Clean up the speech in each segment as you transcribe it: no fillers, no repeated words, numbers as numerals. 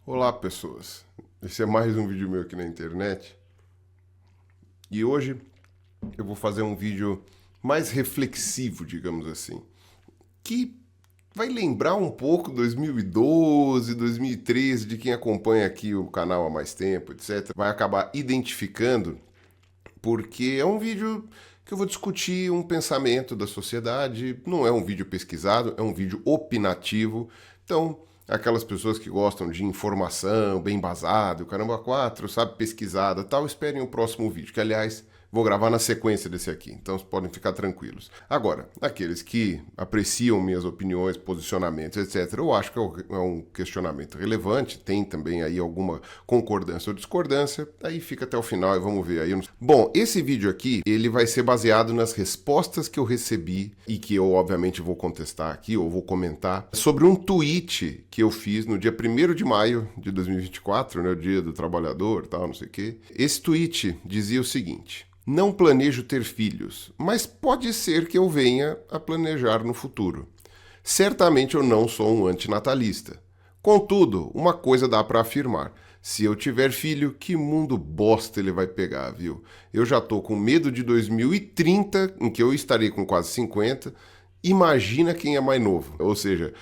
Olá, pessoas. Esse é mais um vídeo meu aqui na internet. E hoje eu vou fazer um vídeo mais reflexivo, digamos assim, que vai lembrar um pouco 2012, 2013, de quem acompanha aqui o canal há mais tempo, etc. Vai acabar identificando, porque é um vídeo que eu vou discutir um pensamento da sociedade. Não é um vídeo pesquisado, é um vídeo opinativo. Então, aquelas pessoas que gostam de informação bem embasada, o caramba 4, sabe, pesquisada, tal, esperem o próximo vídeo, que aliás vou gravar na sequência desse aqui, então vocês podem ficar tranquilos. Agora, aqueles que apreciam minhas opiniões, posicionamentos, etc., eu acho que é um questionamento relevante, tem também aí alguma concordância ou discordância, aí fica até o final e vamos ver aí. Bom, esse vídeo aqui, ele vai ser baseado nas respostas que eu recebi e que eu obviamente vou contestar aqui, ou vou comentar, sobre um tweet que eu fiz no dia 1º de maio de 2024, né, o dia do trabalhador, tal, não sei o quê. Esse tweet dizia o seguinte: não planejo ter filhos, mas pode ser que eu venha a planejar no futuro. Certamente eu não sou um antinatalista. Contudo, uma coisa dá para afirmar: se eu tiver filho, que mundo bosta ele vai pegar, viu? Eu já tô com medo de 2030, em que eu estarei com quase 50. Imagina quem é mais novo. Ou seja,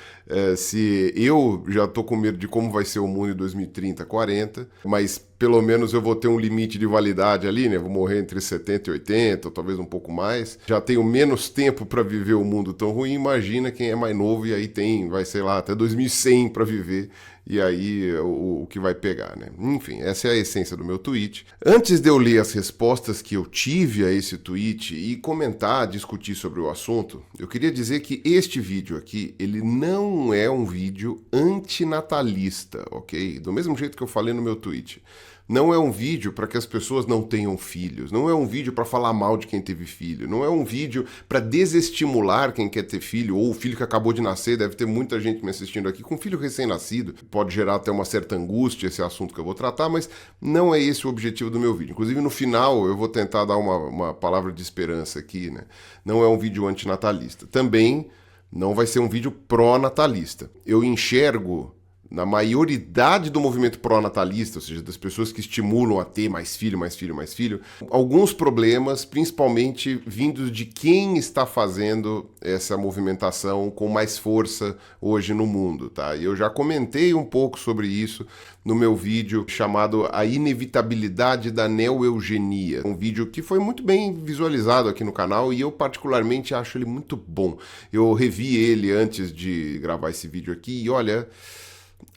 se eu já tô com medo de como vai ser o mundo em 2030, 40, mas pelo menos eu vou ter um limite de validade ali, né? Vou morrer entre 70 e 80, ou talvez um pouco mais. Já tenho menos tempo para viver um mundo tão ruim. Imagina quem é mais novo e aí vai, sei lá, até 2100 para viver. E aí o que vai pegar, né? Enfim, essa é a essência do meu tweet. Antes de eu ler as respostas que eu tive a esse tweet e comentar, discutir sobre o assunto, eu queria dizer que este vídeo aqui, ele não é um vídeo antinatalista, ok? Do mesmo jeito que eu falei no meu tweet. Não é um vídeo para que as pessoas não tenham filhos, não é um vídeo para falar mal de quem teve filho, não é um vídeo para desestimular quem quer ter filho, ou o filho que acabou de nascer. Deve ter muita gente me assistindo aqui com filho recém-nascido, pode gerar até uma certa angústia esse assunto que eu vou tratar, mas não é esse o objetivo do meu vídeo. Inclusive no final eu vou tentar dar uma palavra de esperança aqui, né? Não é um vídeo antinatalista. Também não vai ser um vídeo pró-natalista. Eu enxergo na maioridade do movimento pró-natalista, ou seja, das pessoas que estimulam a ter mais filho, mais filho, mais filho, alguns problemas, principalmente vindos de quem está fazendo essa movimentação com mais força hoje no mundo, tá? E eu já comentei um pouco sobre isso no meu vídeo chamado A Inevitabilidade da Neo-Eugenia, um vídeo que foi muito bem visualizado aqui no canal e eu particularmente acho ele muito bom. Eu revi ele antes de gravar esse vídeo aqui e olha,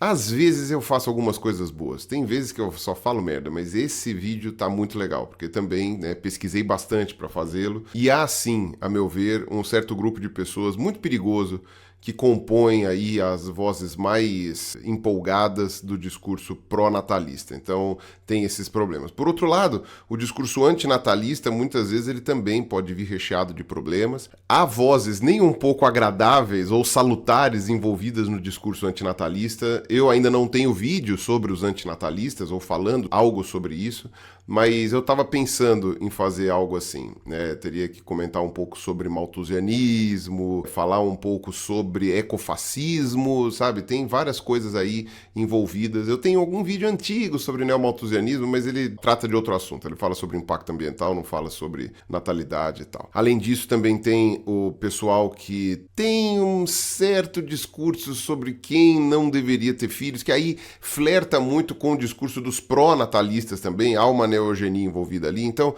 às vezes eu faço algumas coisas boas, tem vezes que eu só falo merda, mas esse vídeo tá muito legal, porque também, né, pesquisei bastante para fazê-lo, e há sim, a meu ver, um certo grupo de pessoas muito perigoso que compõem aí as vozes mais empolgadas do discurso pró-natalista. Então, tem esses problemas. Por outro lado, o discurso antinatalista, muitas vezes, ele também pode vir recheado de problemas. Há vozes nem um pouco agradáveis ou salutares envolvidas no discurso antinatalista. Eu ainda não tenho vídeo sobre os antinatalistas ou falando algo sobre isso, mas eu estava pensando em fazer algo assim, né? Teria que comentar um pouco sobre malthusianismo, falar um pouco sobre ecofascismo, sabe? Tem várias coisas aí envolvidas. Eu tenho algum vídeo antigo sobre neomalthusianismo, mas ele trata de outro assunto. Ele fala sobre impacto ambiental, não fala sobre natalidade e tal. Além disso, também tem o pessoal que tem um certo discurso sobre quem não deveria ter filhos, que aí flerta muito com o discurso dos pró-natalistas também. Há uma neo-eugenia envolvida ali, então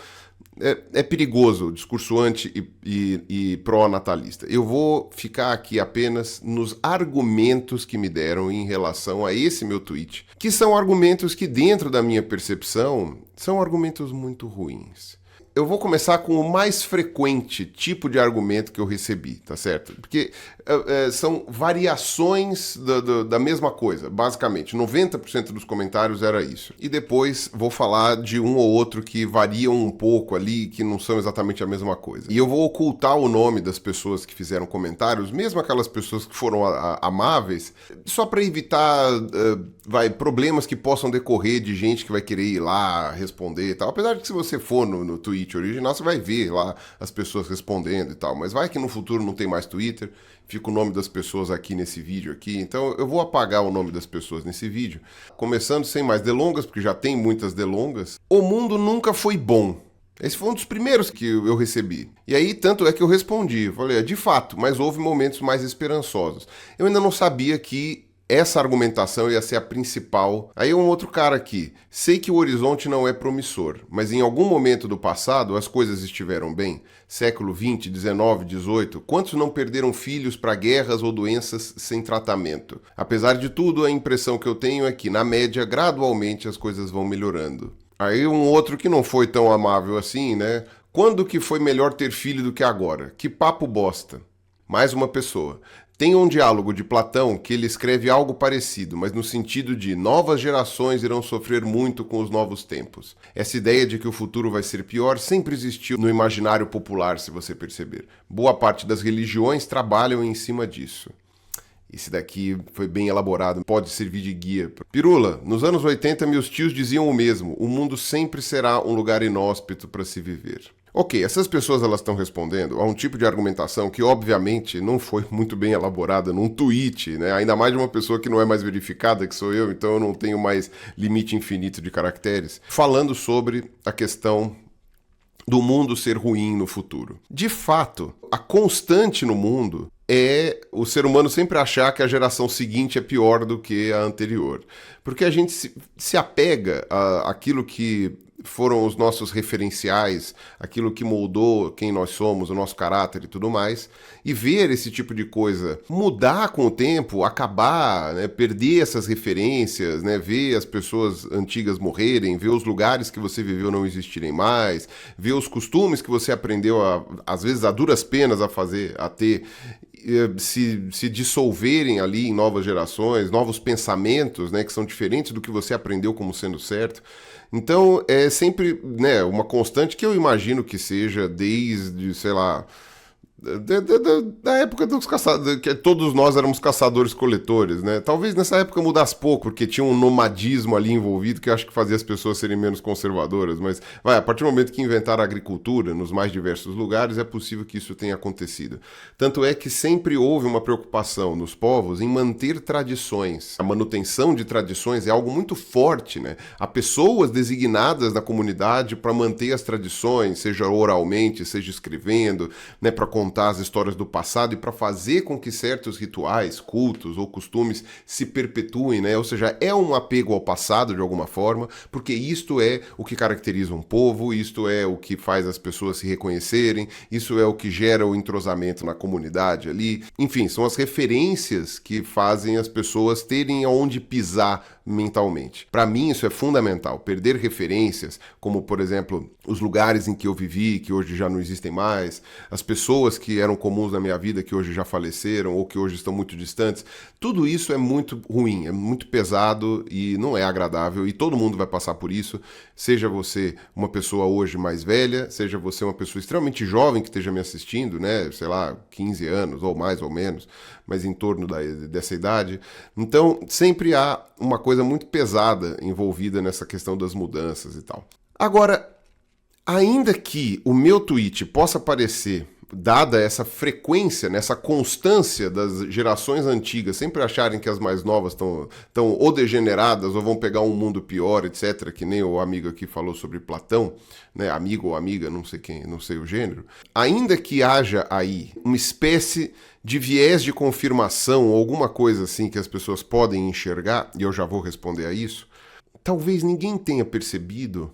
é perigoso o discurso anti e pró-natalista. Eu vou ficar aqui apenas nos argumentos que me deram em relação a esse meu tweet, que são argumentos que, dentro da minha percepção, são argumentos muito ruins. Eu vou começar com o mais frequente tipo de argumento que eu recebi, tá certo? Porque são variações da mesma coisa, basicamente. 90% dos comentários era isso. E depois vou falar de um ou outro que variam um pouco ali, que não são exatamente a mesma coisa. E eu vou ocultar o nome das pessoas que fizeram comentários, mesmo aquelas pessoas que foram amáveis, só para evitar problemas que possam decorrer de gente que vai querer ir lá responder e tal. Apesar de que se você for no Twitter tweet original, você vai ver lá as pessoas respondendo e tal. Mas vai que no futuro não tem mais Twitter, fica o nome das pessoas aqui nesse vídeo aqui. Então eu vou apagar o nome das pessoas nesse vídeo. Começando sem mais delongas, porque já tem muitas delongas. O mundo nunca foi bom. Esse foi um dos primeiros que eu recebi. E aí, tanto é que eu respondi. Falei, de fato, mas houve momentos mais esperançosos. Eu ainda não sabia que essa argumentação ia ser a principal. Aí um outro cara aqui. Sei que o horizonte não é promissor, mas em algum momento do passado as coisas estiveram bem. Século XX, XIX, XVIII, quantos não perderam filhos para guerras ou doenças sem tratamento? Apesar de tudo, a impressão que eu tenho é que, na média, gradualmente as coisas vão melhorando. Aí um outro que não foi tão amável assim, né? Quando que foi melhor ter filho do que agora? Que papo bosta. Mais uma pessoa. Tem um diálogo de Platão que ele escreve algo parecido, mas no sentido de novas gerações irão sofrer muito com os novos tempos. Essa ideia de que o futuro vai ser pior sempre existiu no imaginário popular, se você perceber. Boa parte das religiões trabalham em cima disso. Esse daqui foi bem elaborado, pode servir de guia. Pirula, nos anos 80 meus tios diziam o mesmo, o mundo sempre será um lugar inóspito para se viver. Ok, essas pessoas elas estão respondendo a um tipo de argumentação que obviamente não foi muito bem elaborada num tweet, né? Ainda mais de uma pessoa que não é mais verificada, que sou eu, então eu não tenho mais limite infinito de caracteres, falando sobre a questão do mundo ser ruim no futuro. De fato, a constante no mundo é o ser humano sempre achar que a geração seguinte é pior do que a anterior. Porque a gente se apega àquilo que foram os nossos referenciais, aquilo que moldou quem nós somos, o nosso caráter e tudo mais, e ver esse tipo de coisa mudar com o tempo, acabar, né, perder essas referências, né, ver as pessoas antigas morrerem, ver os lugares que você viveu não existirem mais, ver os costumes que você aprendeu, às vezes a duras penas a ter, se dissolverem ali em novas gerações, novos pensamentos, né, que são diferentes do que você aprendeu como sendo certo. Então, é sempre, né, uma constante que eu imagino que seja desde, sei lá, da época dos caçadores, que todos nós éramos caçadores-coletores, né? Talvez nessa época mudasse pouco, porque tinha um nomadismo ali envolvido que eu acho que fazia as pessoas serem menos conservadoras, mas a partir do momento que inventaram a agricultura nos mais diversos lugares, é possível que isso tenha acontecido. Tanto é que sempre houve uma preocupação nos povos em manter tradições. A manutenção de tradições é algo muito forte, né? Há pessoas designadas na comunidade para manter as tradições, seja oralmente, seja escrevendo, né, para contar as histórias do passado e para fazer com que certos rituais, cultos ou costumes se perpetuem, né? Ou seja, é um apego ao passado de alguma forma, porque isto é o que caracteriza um povo, isto é o que faz as pessoas se reconhecerem, isso é o que gera o entrosamento na comunidade ali. Enfim, são as referências que fazem as pessoas terem aonde pisar mentalmente. Para mim isso é fundamental, perder referências, como por exemplo, os lugares em que eu vivi, que hoje já não existem mais, as pessoas que eram comuns na minha vida, que hoje já faleceram ou que hoje estão muito distantes, tudo isso é muito ruim, é muito pesado e não é agradável e todo mundo vai passar por isso, seja você uma pessoa hoje mais velha, seja você uma pessoa extremamente jovem que esteja me assistindo, né, sei lá, 15 anos ou mais ou menos, mas em torno dessa idade. Então, sempre há uma coisa muito pesada envolvida nessa questão das mudanças e tal. Agora, ainda que o meu tweet possa parecer, dada essa frequência, nessa constância das gerações antigas sempre acharem que as mais novas estão ou degeneradas ou vão pegar um mundo pior, etc., que nem o amigo aqui falou sobre Platão, né, amigo ou amiga, não sei quem, não sei o gênero, ainda que haja aí uma espécie de viés de confirmação ou alguma coisa assim que as pessoas podem enxergar, e eu já vou responder a isso, talvez ninguém tenha percebido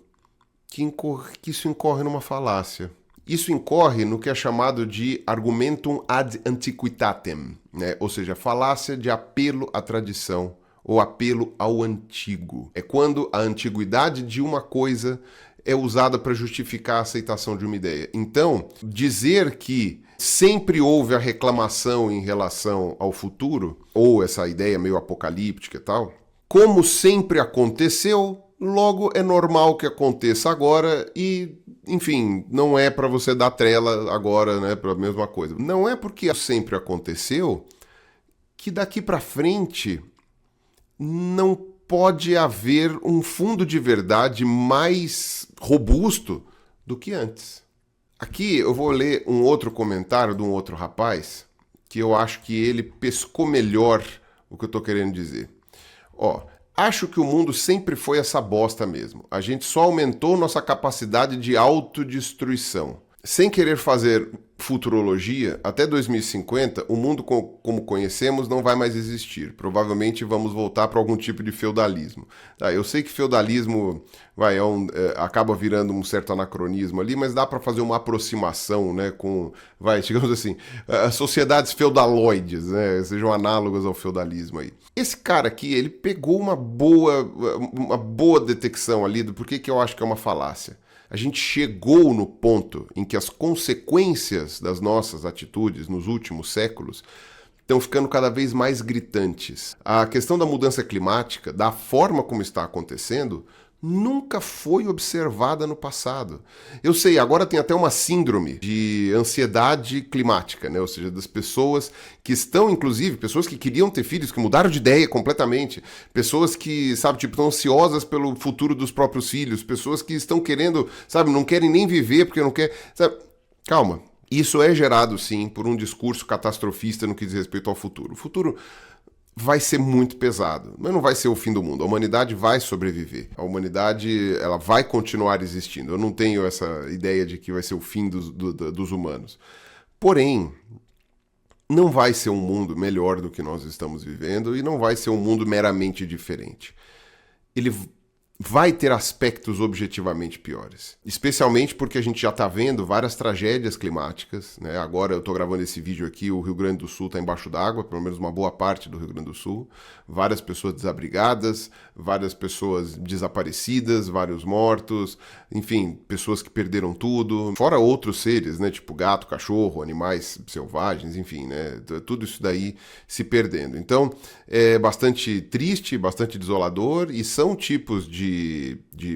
que isso incorre numa falácia. Isso incorre no que é chamado de argumentum ad antiquitatem, né? Ou seja, falácia de apelo à tradição ou apelo ao antigo. É quando a antiguidade de uma coisa é usada para justificar a aceitação de uma ideia. Então, dizer que sempre houve a reclamação em relação ao futuro, ou essa ideia meio apocalíptica e tal, como sempre aconteceu, logo é normal que aconteça agora e, enfim, não é para você dar trela agora, né, para a mesma coisa. Não é porque sempre aconteceu que daqui para frente não pode haver um fundo de verdade mais robusto do que antes. Aqui eu vou ler um outro comentário de um outro rapaz que eu acho que ele pescou melhor o que eu estou querendo dizer. Ó, acho que o mundo sempre foi essa bosta mesmo. A gente só aumentou nossa capacidade de autodestruição. Sem querer fazer futurologia, até 2050, o mundo como conhecemos não vai mais existir. Provavelmente vamos voltar para algum tipo de feudalismo. Tá, eu sei que feudalismo acaba virando um certo anacronismo ali, mas dá para fazer uma aproximação, né, com, digamos assim, sociedades feudaloides, né, sejam análogas ao feudalismo aí. Esse cara aqui, ele pegou uma boa detecção ali do porquê que eu acho que é uma falácia. A gente chegou no ponto em que as consequências das nossas atitudes nos últimos séculos estão ficando cada vez mais gritantes. A questão da mudança climática, da forma como está acontecendo, nunca foi observada no passado. Eu sei, agora tem até uma síndrome de ansiedade climática, né? Ou seja, das pessoas que estão, inclusive, pessoas que queriam ter filhos, que mudaram de ideia completamente, pessoas que, sabe, tipo, estão ansiosas pelo futuro dos próprios filhos, pessoas que estão querendo, sabe, não querem nem viver porque não quer, sabe? Calma. Isso é gerado, sim, por um discurso catastrofista no que diz respeito ao futuro. O futuro vai ser muito pesado, mas não vai ser o fim do mundo. A humanidade vai sobreviver. A humanidade, ela vai continuar existindo. Eu não tenho essa ideia de que vai ser o fim dos humanos. Porém, não vai ser um mundo melhor do que nós estamos vivendo e não vai ser um mundo meramente diferente. Ele vai ter aspectos objetivamente piores. Especialmente porque a gente já está vendo várias tragédias climáticas, né? Agora eu estou gravando esse vídeo aqui, o Rio Grande do Sul está embaixo d'água, pelo menos uma boa parte do Rio Grande do Sul. Várias pessoas desabrigadas, várias pessoas desaparecidas, vários mortos, enfim, pessoas que perderam tudo. Fora outros seres, né? Tipo gato, cachorro, animais selvagens, enfim, né? Tudo isso daí se perdendo. Então, é bastante triste, bastante desolador e são tipos de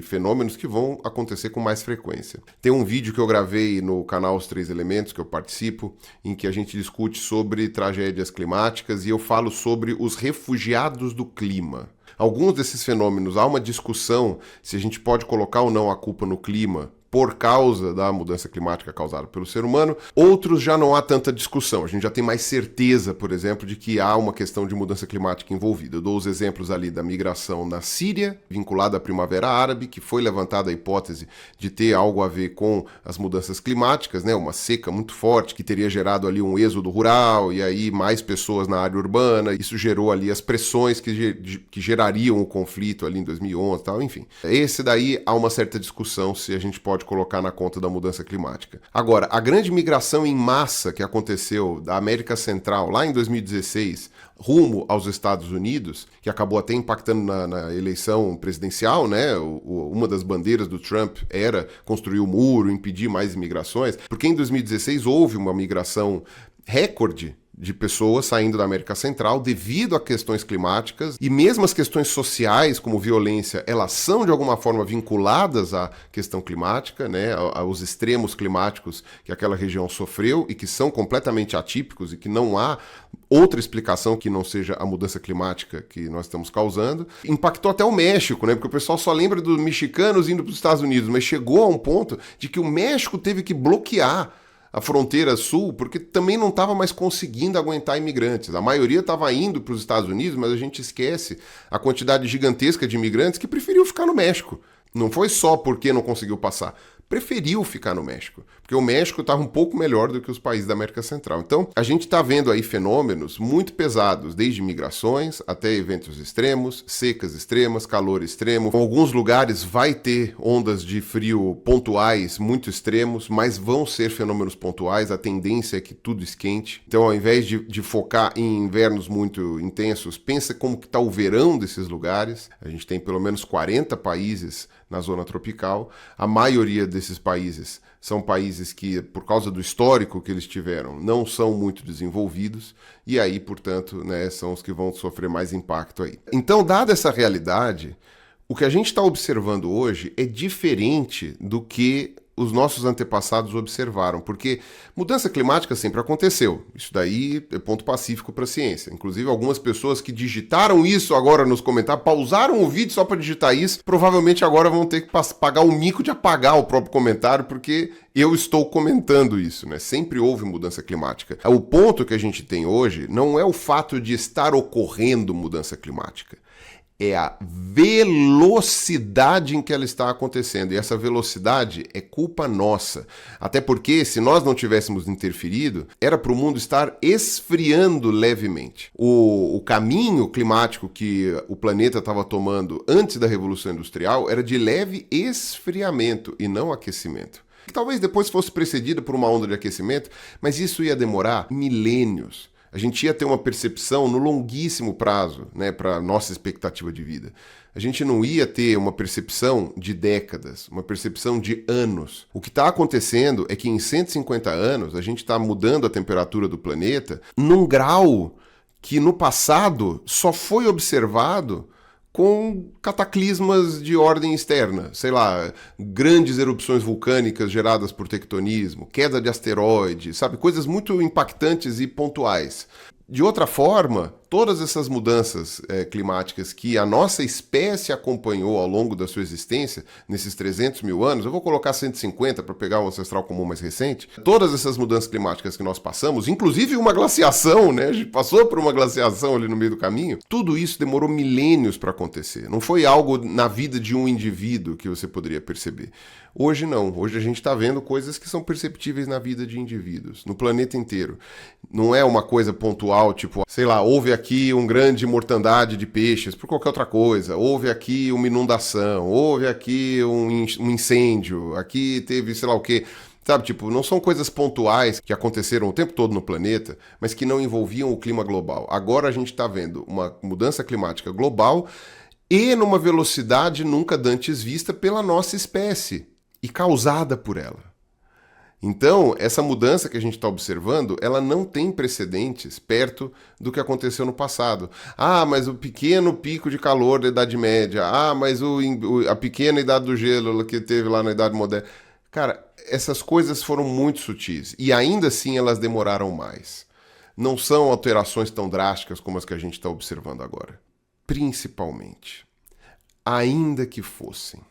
fenômenos que vão acontecer com mais frequência. Tem um vídeo que eu gravei no canal Os Três Elementos, que eu participo, em que a gente discute sobre tragédias climáticas e eu falo sobre os refugiados do clima. Alguns desses fenômenos, há uma discussão se a gente pode colocar ou não a culpa no clima por causa da mudança climática causada pelo ser humano. Outros já não há tanta discussão. A gente já tem mais certeza, por exemplo, de que há uma questão de mudança climática envolvida. Eu dou os exemplos ali da migração na Síria, vinculada à Primavera Árabe, que foi levantada a hipótese de ter algo a ver com as mudanças climáticas, né? Uma seca muito forte que teria gerado ali um êxodo rural e aí mais pessoas na área urbana. Isso gerou ali as pressões que gerariam o conflito ali em 2011 e tal, enfim. Esse daí há uma certa discussão se a gente pode colocar na conta da mudança climática. Agora, a grande migração em massa que aconteceu da América Central lá em 2016 rumo aos Estados Unidos, que acabou até impactando na eleição presidencial, né? Uma das bandeiras do Trump era construir o muro, impedir mais imigrações, porque em 2016 houve uma migração recorde de pessoas saindo da América Central devido a questões climáticas e mesmo as questões sociais, como violência, elas são de alguma forma vinculadas à questão climática, né, aos extremos climáticos que aquela região sofreu e que são completamente atípicos e que não há outra explicação que não seja a mudança climática que nós estamos causando. Impactou até o México, né, porque o pessoal só lembra dos mexicanos indo para os Estados Unidos, mas chegou a um ponto de que o México teve que bloquear a fronteira sul, porque também não estava mais conseguindo aguentar imigrantes. A maioria estava indo para os Estados Unidos, mas a gente esquece a quantidade gigantesca de imigrantes que preferiu ficar no México. Não foi só porque não conseguiu passar. Preferiu ficar no México, porque o México estava um pouco melhor do que os países da América Central. Então, a gente está vendo aí fenômenos muito pesados, desde migrações até eventos extremos, secas extremas, calor extremo. Em alguns lugares vai ter ondas de frio pontuais muito extremos, mas vão ser fenômenos pontuais, a tendência é que tudo esquente. Então, ao invés de focar em invernos muito intensos, pensa como que está o verão desses lugares. A gente tem pelo menos 40 países na zona tropical. A maioria desses países são países que, por causa do histórico que eles tiveram, não são muito desenvolvidos e aí, portanto, né, são os que vão sofrer mais impacto aí. Então, dada essa realidade, o que a gente está observando hoje é diferente do que os nossos antepassados observaram, porque mudança climática sempre aconteceu. Isso daí é ponto pacífico para a ciência. Inclusive, algumas pessoas que digitaram isso agora nos comentários, pausaram o vídeo só para digitar isso, provavelmente agora vão ter que pagar o mico de apagar o próprio comentário, porque eu estou comentando isso, né? Sempre houve mudança climática. O ponto que a gente tem hoje não é o fato de estar ocorrendo mudança climática. É a velocidade em que ela está acontecendo. E essa velocidade é culpa nossa. Até porque, se nós não tivéssemos interferido, era para o mundo estar esfriando levemente. O caminho climático que o planeta estava tomando antes da Revolução Industrial era de leve esfriamento e não aquecimento. Talvez depois fosse precedida por uma onda de aquecimento, mas isso ia demorar milênios. A gente ia ter uma percepção no longuíssimo prazo, né, para a nossa expectativa de vida. A gente não ia ter uma percepção de décadas, uma percepção de anos. O que está acontecendo é que em 150 anos a gente está mudando a temperatura do planeta num grau que no passado só foi observado com cataclismas de ordem externa, sei lá, grandes erupções vulcânicas geradas por tectonismo, queda de asteroide, sabe, coisas muito impactantes e pontuais. De outra forma, todas essas mudanças climáticas que a nossa espécie acompanhou ao longo da sua existência, nesses 300 mil anos, eu vou colocar 150 para pegar um ancestral comum mais recente, todas essas mudanças climáticas que nós passamos, inclusive uma glaciação, né? A gente passou por uma glaciação ali no meio do caminho, tudo isso demorou milênios para acontecer. Não foi algo na vida de um indivíduo que você poderia perceber. Hoje não. Hoje a gente está vendo coisas que são perceptíveis na vida de indivíduos, no planeta inteiro. Não é uma coisa pontual, tipo, sei lá, houve aqui uma grande mortandade de peixes por qualquer outra coisa, houve aqui uma inundação, houve aqui um incêndio, aqui teve sei lá o quê. Sabe, tipo, não são coisas pontuais que aconteceram o tempo todo no planeta, mas que não envolviam o clima global. Agora a gente está vendo uma mudança climática global e numa velocidade nunca antes vista pela nossa espécie e causada por ela. Então, essa mudança que a gente está observando, ela não tem precedentes perto do que aconteceu no passado. Ah, mas o pequeno pico de calor da Idade Média. Ah, mas a pequena idade do gelo que teve lá na Idade Moderna. Cara, essas coisas foram muito sutis e ainda assim elas demoraram mais. Não são alterações tão drásticas como as que a gente está observando agora. Principalmente, ainda que fossem,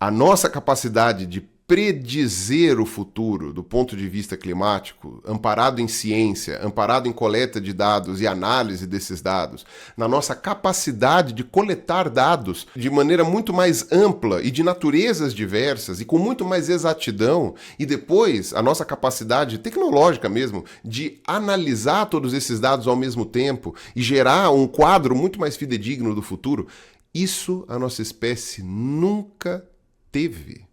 a nossa capacidade de predizer o futuro do ponto de vista climático, amparado em ciência, amparado em coleta de dados e análise desses dados, na nossa capacidade de coletar dados de maneira muito mais ampla e de naturezas diversas e com muito mais exatidão, e depois a nossa capacidade tecnológica mesmo de analisar todos esses dados ao mesmo tempo e gerar um quadro muito mais fidedigno do futuro, isso a nossa espécie nunca teve.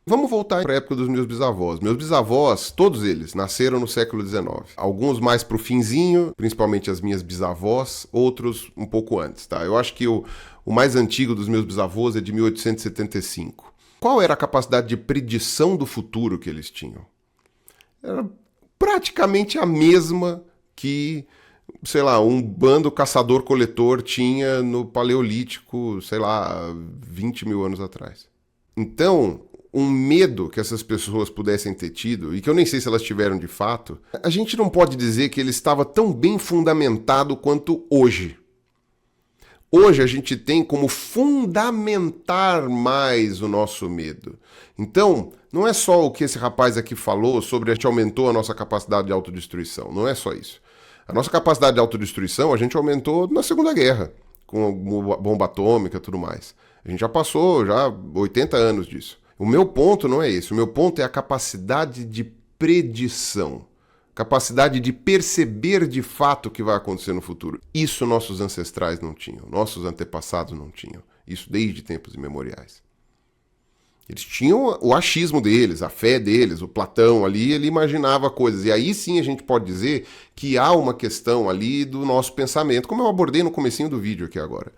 Vamos voltar para a época dos meus bisavós. Meus bisavós, todos eles, nasceram no século XIX. Alguns mais para o finzinho, principalmente as minhas bisavós, outros um pouco antes, tá? Eu acho que o mais antigo dos meus bisavós é de 1875. Qual era a capacidade de predição do futuro que eles tinham? Era praticamente a mesma que, sei lá, um bando caçador-coletor tinha no Paleolítico, sei lá, 20 mil anos atrás. Então, um medo que essas pessoas pudessem ter tido, e que eu nem sei se elas tiveram de fato, a gente não pode dizer que ele estava tão bem fundamentado quanto hoje. Hoje a gente tem como fundamentar mais o nosso medo. Então, não é só o que esse rapaz aqui falou sobre a gente aumentou a nossa capacidade de autodestruição, não é só isso. A nossa capacidade de autodestruição a gente aumentou na Segunda Guerra, com a bomba atômica e tudo mais. A gente já passou 80 anos disso. O meu ponto não é esse. O meu ponto é a capacidade de predição. Capacidade de perceber de fato o que vai acontecer no futuro. Isso nossos ancestrais não tinham. Nossos antepassados não tinham. Isso desde tempos imemoriais. Eles tinham o achismo deles, a fé deles, o Platão ali, ele imaginava coisas. E aí sim a gente pode dizer que há uma questão ali do nosso pensamento, como eu abordei no comecinho do vídeo aqui agora.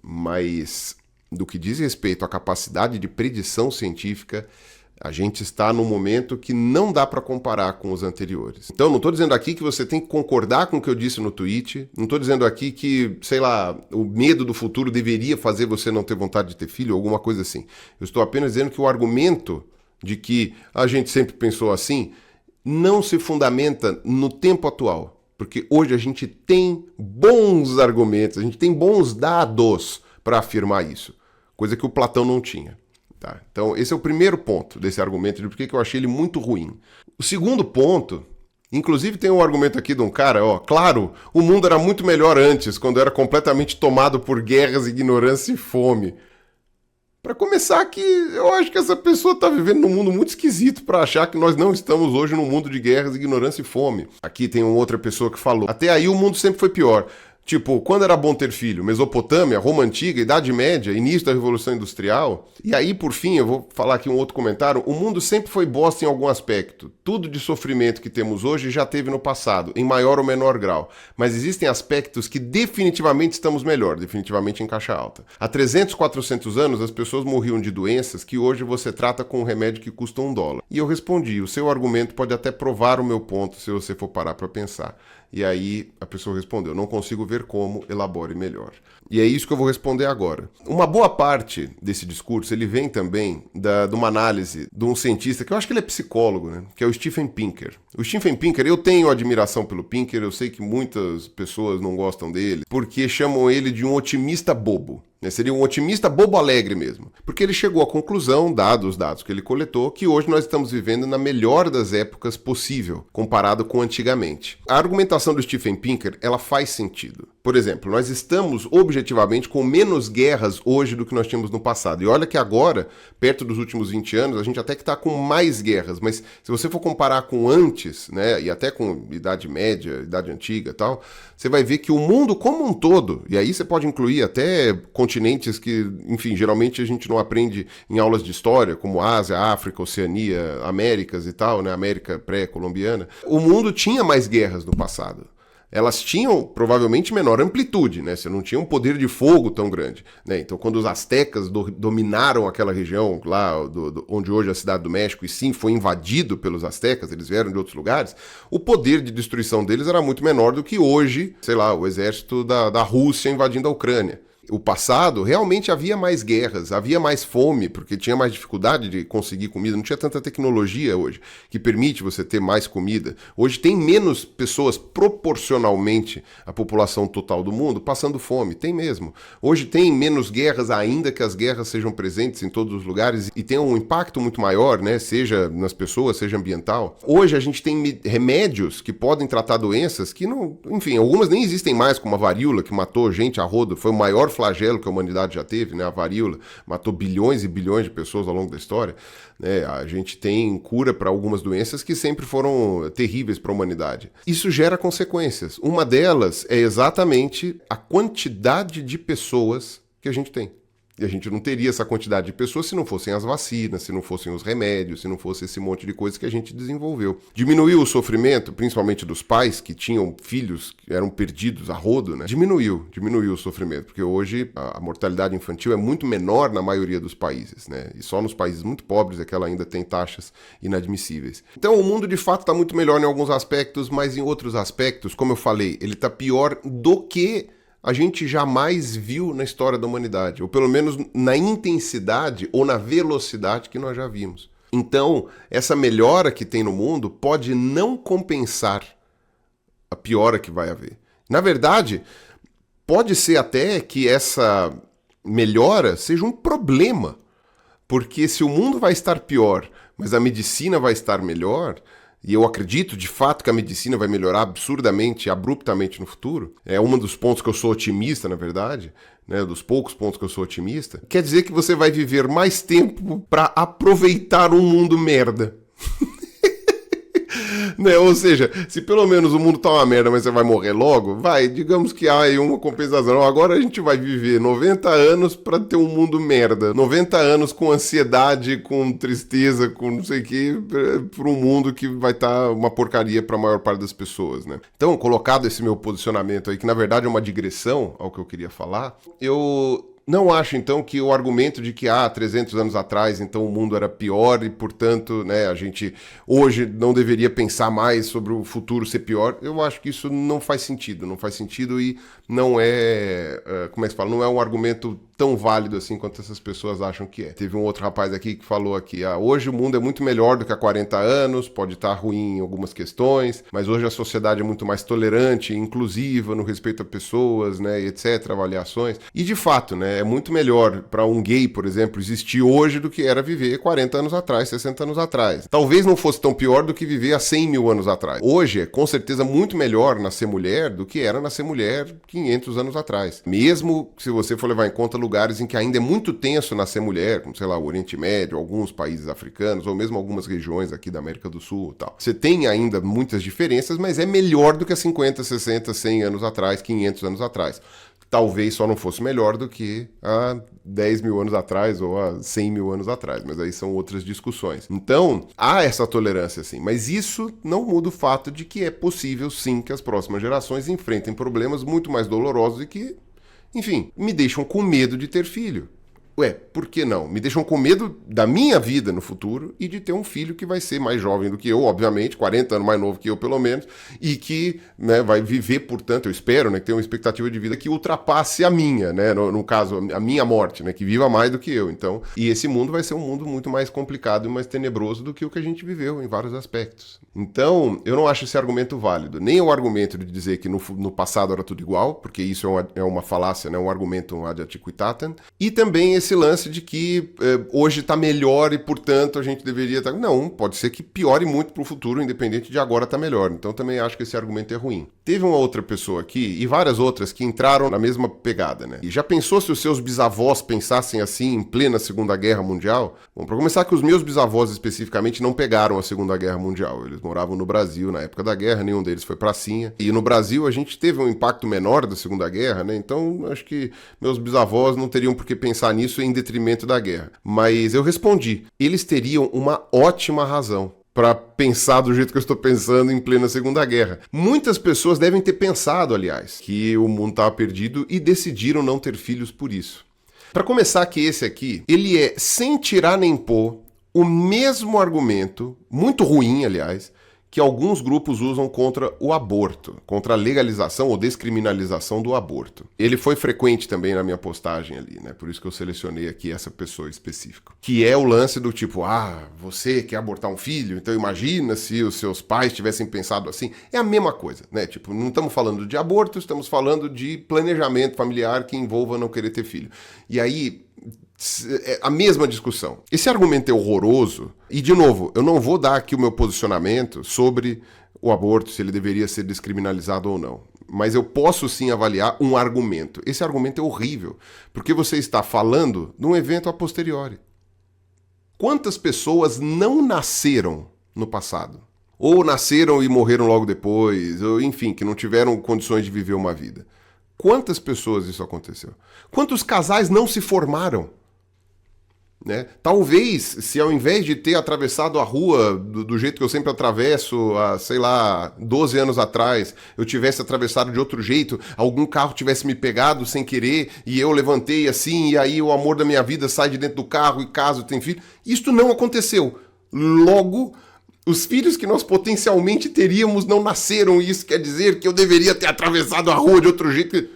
Mas do que diz respeito à capacidade de predição científica, A gente está num momento que não dá para comparar com os anteriores. Então, não estou dizendo aqui que você tem que concordar com o que eu disse no tweet, não estou dizendo aqui que, sei lá, o medo do futuro deveria fazer você não ter vontade de ter filho, ou alguma coisa assim. Eu estou apenas dizendo que o argumento de que a gente sempre pensou assim não se fundamenta no tempo atual. Porque hoje a gente tem bons argumentos, a gente tem bons dados para afirmar isso. Coisa que o Platão não tinha. Tá? Então, esse é o primeiro ponto desse argumento de por que eu achei ele muito ruim. O segundo ponto, inclusive tem um argumento aqui de um cara, claro, o mundo era muito melhor antes, quando era completamente tomado por guerras, ignorância e fome. Para começar aqui, eu acho que essa pessoa está vivendo num mundo muito esquisito para achar que nós não estamos hoje num mundo de guerras, ignorância e fome. Aqui tem uma outra pessoa que falou, até aí o mundo sempre foi pior. Tipo, quando era bom ter filho? Mesopotâmia, Roma Antiga, Idade Média, início da Revolução Industrial. E aí, por fim, eu vou falar aqui um outro comentário. O mundo sempre foi bosta em algum aspecto. Tudo de sofrimento que temos hoje já teve no passado, em maior ou menor grau. Mas existem aspectos que definitivamente estamos melhor, definitivamente em caixa alta. Há 300, 400 anos, as pessoas morriam de doenças que hoje você trata com um remédio que custa $1. E eu respondi, o seu argumento pode até provar o meu ponto se você for parar para pensar. E aí a pessoa respondeu, não consigo ver como, elabore melhor. E é isso que eu vou responder agora. Uma boa parte desse discurso, ele vem também de uma análise de um cientista, que eu acho que ele é psicólogo, né? Que é o Steven Pinker. O Steven Pinker, eu tenho admiração pelo Pinker, eu sei que muitas pessoas não gostam dele, porque chamam ele de um otimista bobo. Seria um otimista bobo alegre mesmo. Porque ele chegou à conclusão, dados os dados que ele coletou, que hoje nós estamos vivendo na melhor das épocas possível, comparado com antigamente. A argumentação do Steven Pinker, ela faz sentido. Por exemplo, nós estamos objetivamente com menos guerras hoje do que nós tínhamos no passado. E olha que agora, perto dos últimos 20 anos, a gente até que está com mais guerras. Mas se você for comparar com antes, né, e até com Idade Média, Idade Antiga e tal, você vai ver que o mundo como um todo, e aí você pode incluir até continentes que, enfim, geralmente a gente não aprende em aulas de história, como Ásia, África, Oceania, Américas e tal, né, América pré-colombiana. O mundo tinha mais guerras no passado. Elas tinham provavelmente menor amplitude, né? Você não tinha um poder de fogo tão grande, né? Então, quando os astecas dominaram aquela região lá, onde hoje é a Cidade do México, e sim foi invadido pelos astecas, eles vieram de outros lugares, o poder de destruição deles era muito menor do que hoje, sei lá, o exército da Rússia invadindo a Ucrânia. O passado, realmente havia mais guerras, havia mais fome, porque tinha mais dificuldade de conseguir comida, não tinha tanta tecnologia hoje que permite você ter mais comida. Hoje tem menos pessoas proporcionalmente à população total do mundo passando fome, tem mesmo. Hoje tem menos guerras, ainda que as guerras sejam presentes em todos os lugares e tenham um impacto muito maior, né? Seja nas pessoas, seja ambiental. Hoje a gente tem remédios que podem tratar doenças que não, enfim, algumas nem existem mais, como a varíola, que matou gente a rodo, foi o maior flagelo que a humanidade já teve, né? A varíola matou bilhões e bilhões de pessoas ao longo da história. Né? A gente tem cura para algumas doenças que sempre foram terríveis para a humanidade. Isso gera consequências. Uma delas é exatamente a quantidade de pessoas que a gente tem. E a gente não teria essa quantidade de pessoas se não fossem as vacinas, se não fossem os remédios, se não fosse esse monte de coisa que a gente desenvolveu. Diminuiu o sofrimento, principalmente dos pais que tinham filhos que eram perdidos a rodo, né? Diminuiu o sofrimento, porque hoje a mortalidade infantil é muito menor na maioria dos países, né? E só nos países muito pobres é que ela ainda tem taxas inadmissíveis. Então o mundo de fato está muito melhor em alguns aspectos, mas em outros aspectos, como eu falei, ele está pior do que a gente jamais viu na história da humanidade, ou pelo menos na intensidade ou na velocidade que nós já vimos. Então, essa melhora que tem no mundo pode não compensar a piora que vai haver. Na verdade, pode ser até que essa melhora seja um problema, porque se o mundo vai estar pior, mas a medicina vai estar melhor, e eu acredito de fato que a medicina vai melhorar absurdamente, abruptamente no futuro. É um dos pontos que eu sou otimista, na verdade, né, dos poucos pontos que eu sou otimista. Quer dizer que você vai viver mais tempo para aproveitar um mundo merda. Né? Ou seja, se pelo menos o mundo tá uma merda, mas você vai morrer logo, digamos que há aí uma compensação. Agora a gente vai viver 90 anos para ter um mundo merda. 90 anos com ansiedade, com tristeza, com não sei o que, para um mundo que vai estar uma porcaria para a maior parte das pessoas, né? Então, colocado esse meu posicionamento aí, que na verdade é uma digressão ao que eu queria falar, eu não acho, então, que o argumento de que 300 anos atrás, então, o mundo era pior e, portanto, né, a gente hoje não deveria pensar mais sobre o futuro ser pior. Eu acho que isso não faz sentido. Não faz sentido e não é, como é que se fala? Não é um argumento tão válido assim quanto essas pessoas acham que é. Teve um outro rapaz aqui que falou aqui, hoje o mundo é muito melhor do que há 40 anos, pode estar ruim em algumas questões, mas hoje a sociedade é muito mais tolerante, inclusiva no respeito a pessoas, né, etc, avaliações. E de fato, né, é muito melhor para um gay, por exemplo, existir hoje do que era viver 40 anos atrás, 60 anos atrás. Talvez não fosse tão pior do que viver há 100 mil anos atrás. Hoje é com certeza muito melhor nascer mulher do que era nascer mulher 500 anos atrás. Mesmo se você for levar em conta lugares em que ainda é muito tenso nascer mulher, como, sei lá, o Oriente Médio, alguns países africanos, ou mesmo algumas regiões aqui da América do Sul e tal. Você tem ainda muitas diferenças, mas é melhor do que há 50, 60, 100 anos atrás, 500 anos atrás. Talvez só não fosse melhor do que há 10 mil anos atrás ou há 100 mil anos atrás, mas aí são outras discussões. Então, há essa tolerância sim, mas isso não muda o fato de que é possível sim que as próximas gerações enfrentem problemas muito mais dolorosos e que, enfim, me deixam com medo de ter filho. Ué, por que não? Me deixam com medo da minha vida no futuro e de ter um filho que vai ser mais jovem do que eu, obviamente, 40 anos mais novo que eu, pelo menos, e que, né, vai viver, portanto, eu espero, né, que tenha uma expectativa de vida que ultrapasse a minha, né, no caso, a minha morte, né, que viva mais do que eu. Então, e esse mundo vai ser um mundo muito mais complicado e mais tenebroso do que o que a gente viveu em vários aspectos. Então, eu não acho esse argumento válido. Nem o argumento de dizer que no passado era tudo igual, porque isso é uma falácia, né, um argumento ad antiquitatem, e também esse lance de que hoje está melhor e, portanto, a gente deveria estar... Não, pode ser que piore muito para o futuro, independente de agora estar melhor. Então, também acho que esse argumento é ruim. Teve uma outra pessoa aqui, e várias outras, que entraram na mesma pegada, né? E já pensou se os seus bisavós pensassem assim em plena Segunda Guerra Mundial? Bom, para começar, que os meus bisavós, especificamente, não pegaram a Segunda Guerra Mundial. Eles moravam no Brasil na época da guerra, nenhum deles foi pracinha. E no Brasil, a gente teve um impacto menor da Segunda Guerra, né? Então, acho que meus bisavós não teriam por que pensar nisso em detrimento da guerra. Mas eu respondi, eles teriam uma ótima razão para pensar do jeito que eu estou pensando em plena Segunda Guerra. Muitas pessoas devem ter pensado, aliás, que o mundo estava perdido e decidiram não ter filhos por isso. Para começar, que esse aqui, ele é, sem tirar nem pôr, o mesmo argumento, muito ruim, aliás, que alguns grupos usam contra o aborto, contra a legalização ou descriminalização do aborto. Ele foi frequente também na minha postagem ali, né? Por isso que eu selecionei aqui essa pessoa específica. Que é o lance do tipo, você quer abortar um filho? Então imagina se os seus pais tivessem pensado assim. É a mesma coisa, né? Tipo, não estamos falando de aborto, estamos falando de planejamento familiar que envolva não querer ter filho. E aí... a mesma discussão. Esse argumento é horroroso e, de novo, eu não vou dar aqui o meu posicionamento sobre o aborto, se ele deveria ser descriminalizado ou não. Mas eu posso sim avaliar um argumento. Esse argumento é horrível, porque você está falando de um evento a posteriori. Quantas pessoas não nasceram no passado? Ou nasceram e morreram logo depois, ou enfim, que não tiveram condições de viver uma vida. Quantas pessoas isso aconteceu? Quantos casais não se formaram? Né? Talvez, se ao invés de ter atravessado a rua do jeito que eu sempre atravesso, há, sei lá, 12 anos atrás, eu tivesse atravessado de outro jeito, algum carro tivesse me pegado sem querer, e eu levantei assim, e aí o amor da minha vida sai de dentro do carro e caso tem filho. Isto não aconteceu. Logo, os filhos que nós potencialmente teríamos não nasceram, e isso quer dizer que eu deveria ter atravessado a rua de outro jeito.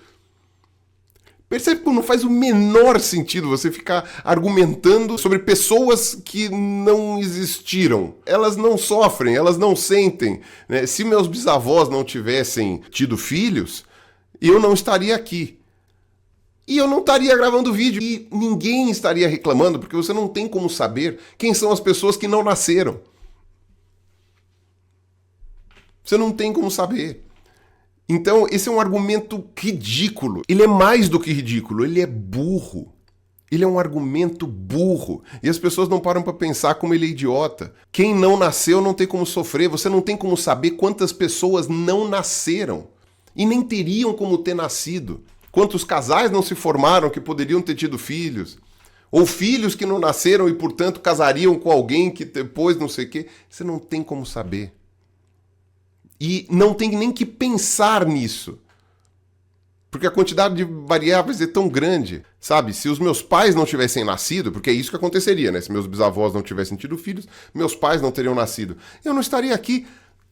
Percebe como não faz o menor sentido você ficar argumentando sobre pessoas que não existiram. Elas não sofrem, elas não sentem, né? Se meus bisavós não tivessem tido filhos, eu não estaria aqui. E eu não estaria gravando vídeo. E ninguém estaria reclamando, porque você não tem como saber quem são as pessoas que não nasceram. Você não tem como saber. Então, esse é um argumento ridículo. Ele é mais do que ridículo, ele é burro. Ele é um argumento burro. E as pessoas não param para pensar como ele é idiota. Quem não nasceu não tem como sofrer. Você não tem como saber quantas pessoas não nasceram. E nem teriam como ter nascido. Quantos casais não se formaram que poderiam ter tido filhos. Ou filhos que não nasceram e, portanto, casariam com alguém que depois não sei o quê. Você não tem como saber. E não tem nem que pensar nisso. Porque a quantidade de variáveis é tão grande, sabe? Se os meus pais não tivessem nascido, porque é isso que aconteceria, né? Se meus bisavós não tivessem tido filhos, meus pais não teriam nascido. Eu não estaria aqui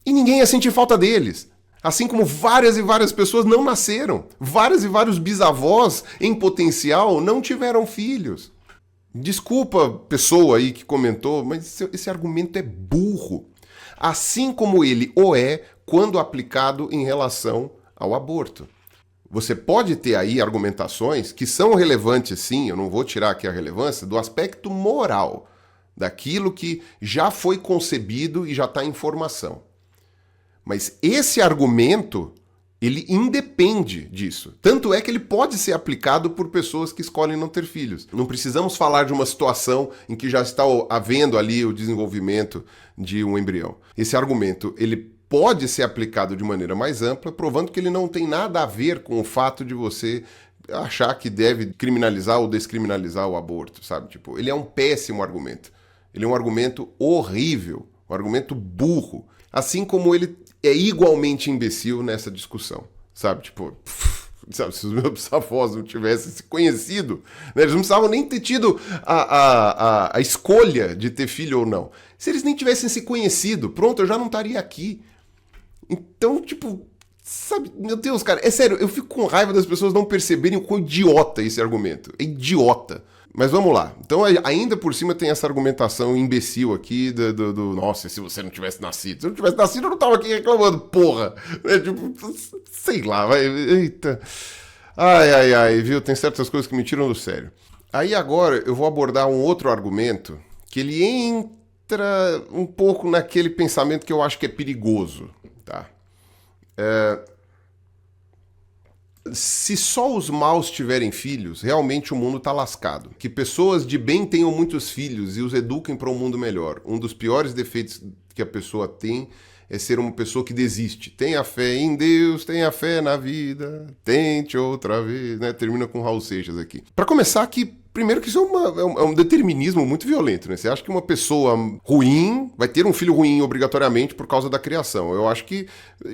e ninguém ia sentir falta deles. Assim como várias e várias pessoas não nasceram. Vários e vários bisavós, em potencial, não tiveram filhos. Desculpa, pessoa aí que comentou, mas esse argumento é burro. Assim como ele o é quando aplicado em relação ao aborto. Você pode ter aí argumentações que são relevantes, sim, eu não vou tirar aqui a relevância, do aspecto moral, daquilo que já foi concebido e já está em formação. Mas esse argumento, ele independe disso. Tanto é que ele pode ser aplicado por pessoas que escolhem não ter filhos. Não precisamos falar de uma situação em que já está havendo ali o desenvolvimento de um embrião. Esse argumento, ele pode ser aplicado de maneira mais ampla, provando que ele não tem nada a ver com o fato de você achar que deve criminalizar ou descriminalizar o aborto, sabe? Tipo, ele é um péssimo argumento. Ele é um argumento horrível, um argumento burro. Assim como ele é igualmente imbecil nessa discussão, sabe? Tipo, sabe, se os meus avós não tivessem se conhecido, né, eles não precisavam nem ter tido a escolha de ter filho ou não. Se eles nem tivessem se conhecido, pronto, eu já não estaria aqui. Então, tipo, sabe, meu Deus, cara, é sério, eu fico com raiva das pessoas não perceberem o quão idiota é esse argumento. É idiota. Mas vamos lá. Então, ainda por cima tem essa argumentação imbecil aqui do nossa, se você não tivesse nascido. Se eu não tivesse nascido, eu não tava aqui reclamando, porra. É tipo, sei lá, vai. Eita. Ai, viu? Tem certas coisas que me tiram do sério. Aí agora eu vou abordar um outro argumento que ele entra um pouco naquele pensamento que eu acho que é perigoso, tá? Se só os maus tiverem filhos, realmente o mundo está lascado. Que pessoas de bem tenham muitos filhos e os eduquem para um mundo melhor. Um dos piores defeitos que a pessoa tem é ser uma pessoa que desiste. Tenha fé em Deus, tenha fé na vida, tente outra vez, né? Termina com Raul Seixas aqui. Para começar aqui, primeiro que isso é um determinismo muito violento, né? Você acha que uma pessoa ruim vai ter um filho ruim obrigatoriamente por causa da criação. Eu acho que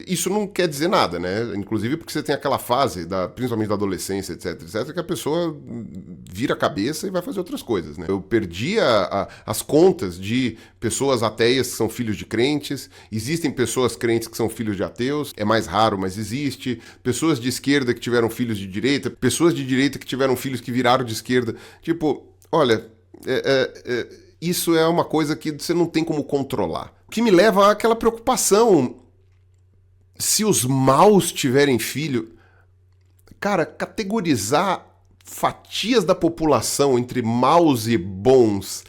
isso não quer dizer nada, né? Inclusive porque você tem aquela fase, principalmente da adolescência, etc, que a pessoa vira a cabeça e vai fazer outras coisas, né? Eu perdi as contas de pessoas ateias que são filhos de crentes, existem pessoas crentes que são filhos de ateus, é mais raro, mas existe, pessoas de esquerda que tiveram filhos de direita, pessoas de direita que tiveram filhos que viraram de esquerda. Tipo, olha, isso é uma coisa que você não tem como controlar. O que me leva àquela preocupação. Se os maus tiverem filho, cara, categorizar fatias da população entre maus e bons,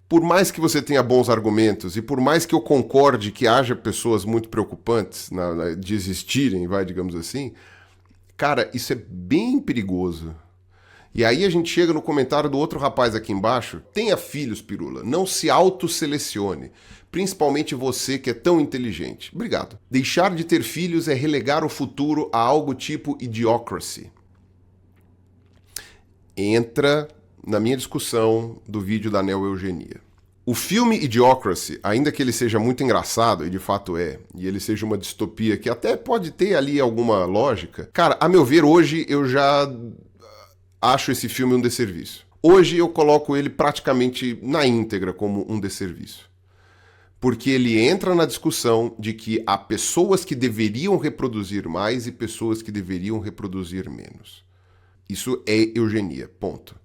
por mais que você tenha bons argumentos e por mais que eu concorde que haja pessoas muito preocupantes de existirem, digamos assim, cara, isso é bem perigoso. E aí a gente chega no comentário do outro rapaz aqui embaixo. Tenha filhos, pirula. Não se autoselecione. Principalmente você que é tão inteligente. Obrigado. Deixar de ter filhos é relegar o futuro a algo tipo idiocracy. Entra na minha discussão do vídeo da neo-eugenia. O filme Idiocracy, ainda que ele seja muito engraçado, e de fato é, e ele seja uma distopia que até pode ter ali alguma lógica, cara, a meu ver, hoje eu já acho esse filme um desserviço. Hoje eu coloco ele praticamente na íntegra como um desserviço. Porque ele entra na discussão de que há pessoas que deveriam reproduzir mais e pessoas que deveriam reproduzir menos. Isso é eugenia, ponto.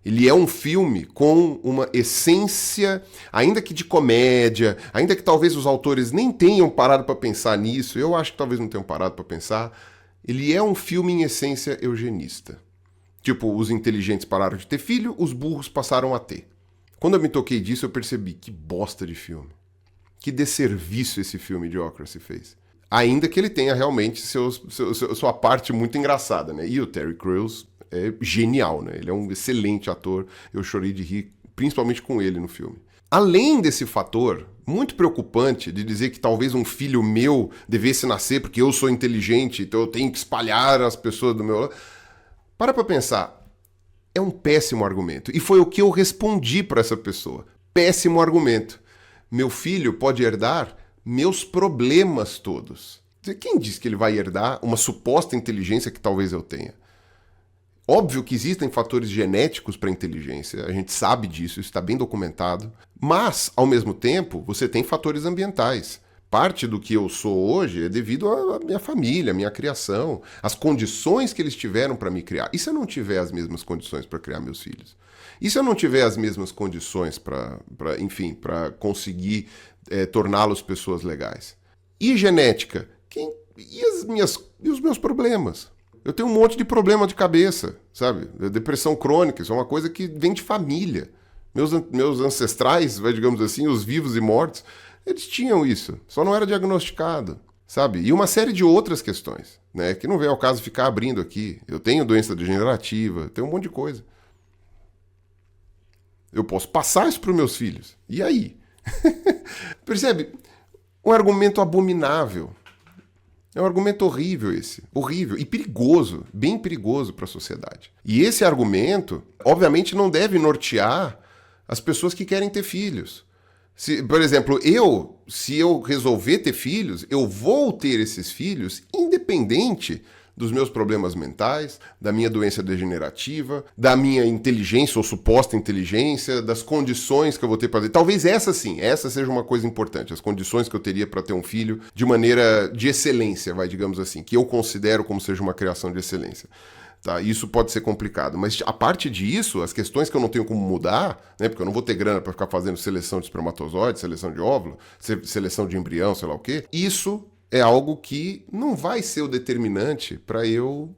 Ele é um filme com uma essência, ainda que de comédia, ainda que talvez os autores nem tenham parado para pensar nisso, eu acho que talvez não tenham parado para pensar, ele é um filme em essência eugenista. Tipo, os inteligentes pararam de ter filho, os burros passaram a ter. Quando eu me toquei disso, eu percebi que bosta de filme. Que desserviço esse filme Idiocracy fez. Ainda que ele tenha realmente sua parte muito engraçada, né? E o Terry Crews é genial, né? Ele é um excelente ator. Eu chorei de rir, principalmente com ele no filme. Além desse fator muito preocupante de dizer que talvez um filho meu devesse nascer porque eu sou inteligente, então eu tenho que espalhar as pessoas do meu lado. Para pensar, é um péssimo argumento. E foi o que eu respondi para essa pessoa. Péssimo argumento. Meu filho pode herdar meus problemas todos. Quem diz que ele vai herdar uma suposta inteligência que talvez eu tenha? Óbvio que existem fatores genéticos para a inteligência, a gente sabe disso, isso está bem documentado. Mas, ao mesmo tempo, você tem fatores ambientais. Parte do que eu sou hoje é devido à minha família, à minha criação, às condições que eles tiveram para me criar. E se eu não tiver as mesmas condições para criar meus filhos? E se eu não tiver as mesmas condições para conseguir torná-los pessoas legais? E genética? E os meus problemas? Eu tenho um monte de problema de cabeça, sabe? Depressão crônica, isso é uma coisa que vem de família. Meus ancestrais, digamos assim, os vivos e mortos, eles tinham isso, só não era diagnosticado, sabe? E uma série de outras questões, né? Que não vem ao caso ficar abrindo aqui. Eu tenho doença degenerativa, tenho um monte de coisa. Eu posso passar isso para os meus filhos. E aí? Percebe? Um argumento abominável. É um argumento horrível esse. Horrível e perigoso. Bem perigoso para a sociedade. E esse argumento, obviamente, não deve nortear as pessoas que querem ter filhos. Por exemplo, se eu resolver ter filhos, eu vou ter esses filhos independente dos meus problemas mentais, da minha doença degenerativa, da minha inteligência ou suposta inteligência, das condições que eu vou ter para ter. Talvez essa seja uma coisa importante, as condições que eu teria para ter um filho de maneira de excelência, digamos assim, que eu considero como seja uma criação de excelência. Tá, isso pode ser complicado, mas a parte disso, as questões que eu não tenho como mudar, né, porque eu não vou ter grana para ficar fazendo seleção de espermatozoide, seleção de óvulo, seleção de embrião, sei lá o quê, isso é algo que não vai ser o determinante para eu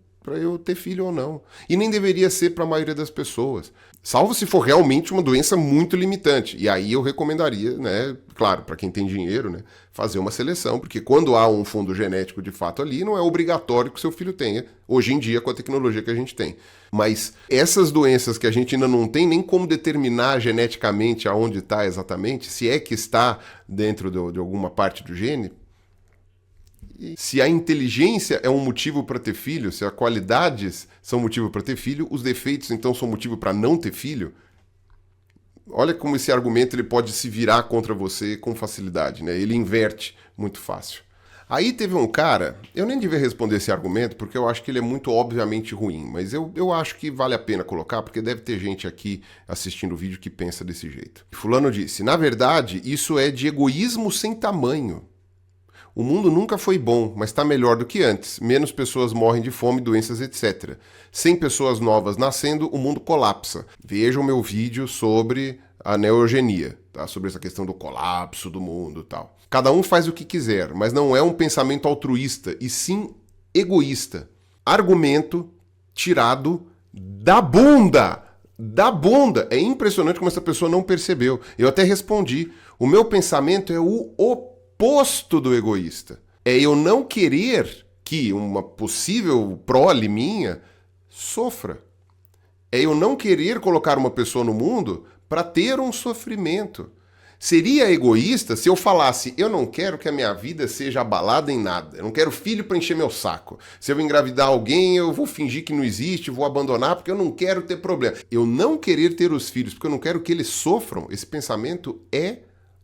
ter filho ou não. E nem deveria ser para a maioria das pessoas. Salvo se for realmente uma doença muito limitante. E aí eu recomendaria, né, claro, para quem tem dinheiro, né, fazer uma seleção. Porque quando há um fundo genético de fato ali, não é obrigatório que seu filho tenha, hoje em dia, com a tecnologia que a gente tem. Mas essas doenças que a gente ainda não tem nem como determinar geneticamente aonde está exatamente, se é que está dentro de alguma parte do gene. Se a inteligência é um motivo para ter filho, se as qualidades são motivo para ter filho, os defeitos então são motivo para não ter filho, olha como esse argumento ele pode se virar contra você com facilidade, né? Ele inverte muito fácil. Aí teve um cara, eu nem devia responder esse argumento porque eu acho que ele é muito obviamente ruim, mas eu acho que vale a pena colocar porque deve ter gente aqui assistindo o vídeo que pensa desse jeito. Fulano disse, na verdade, isso é de egoísmo sem tamanho. O mundo nunca foi bom, mas está melhor do que antes. Menos pessoas morrem de fome, doenças, etc. Sem pessoas novas nascendo, o mundo colapsa. Veja o meu vídeo sobre a neogenia, tá? Sobre essa questão do colapso do mundo e tal. Cada um faz o que quiser, mas não é um pensamento altruísta, e sim egoísta. Argumento tirado da bunda! Da bunda! É impressionante como essa pessoa não percebeu. Eu até respondi. O meu pensamento é o oposto do egoísta. É eu não querer que uma possível prole minha sofra. É eu não querer colocar uma pessoa no mundo para ter um sofrimento. Seria egoísta se eu falasse, eu não quero que a minha vida seja abalada em nada. Eu não quero filho para encher meu saco. Se eu engravidar alguém, eu vou fingir que não existe, vou abandonar porque eu não quero ter problema. Eu não querer ter os filhos porque eu não quero que eles sofram, esse pensamento é